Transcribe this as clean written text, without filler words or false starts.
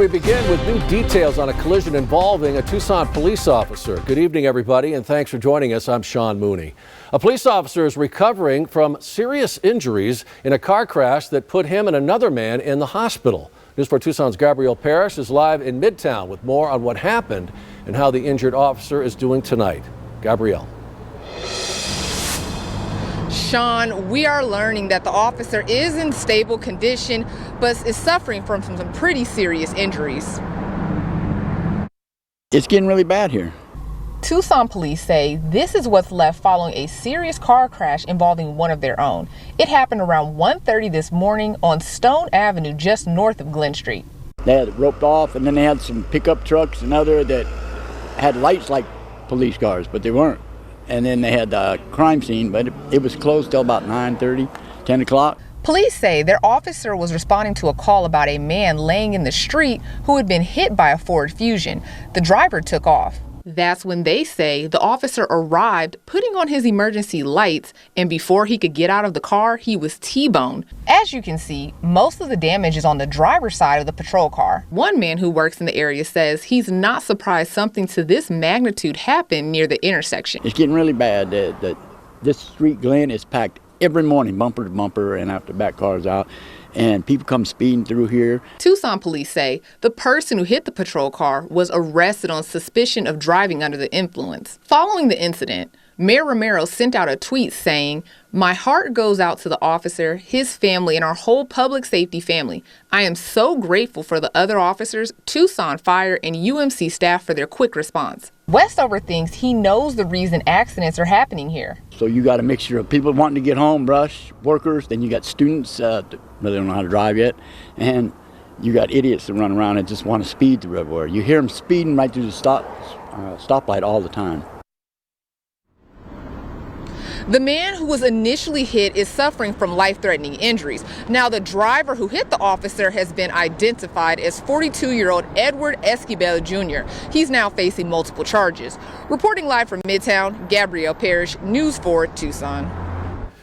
We begin with new details on a collision involving a Tucson police officer. Good evening, everybody, and thanks for joining us. I'm Sean Mooney. A police officer is recovering from serious injuries in a car crash that put him and another man in the hospital. News 4 Tucson's Gabrielle Parrish is live in Midtown with more on what happened and how the injured officer is doing tonight. Gabrielle. Sean, we are learning that the officer is in stable condition, but is suffering from some pretty serious injuries. It's getting really bad here. Tucson police say this is what's left following a serious car crash involving one of their own. It happened around 1:30 this morning on Stone Avenue, just north of Glen Street. They had it roped off, and then they had some pickup trucks and other that had lights like police cars, but they weren't. And then they had the crime scene, but it was closed till about 9:30, 10 o'clock. Police say their officer was responding to a call about a man laying in the street who had been hit by a Ford Fusion. The driver took off. That's when they say the officer arrived, putting on his emergency lights, and before he could get out of the car, he was T-boned. As you can see, most of the damage is on the driver's side of the patrol car. One man who works in the area says he's not surprised something to this magnitude happened near the intersection. It's getting really bad. This street, Glen, is packed every morning, bumper to bumper, and after back cars out. And people come speeding through here. Tucson police say the person who hit the patrol car was arrested on suspicion of driving under the influence. Following the incident, Mayor Romero sent out a tweet saying, "My heart goes out to the officer, his family, and our whole public safety family. I am so grateful for the other officers, Tucson Fire, and UMC staff for their quick response." Westover thinks he knows the reason accidents are happening here. So you got a mixture of people wanting to get home, rush, workers, then you got students that don't know how to drive yet, and you got idiots that run around and just want to speed through everywhere. You hear them speeding right through the stoplight all the time. The man who was initially hit is suffering from life-threatening injuries. Now, the driver who hit the officer has been identified as 42-year-old Edward Esquivel Jr. He's now facing multiple charges. Reporting live from Midtown, Gabrielle Parrish, News 4 Tucson.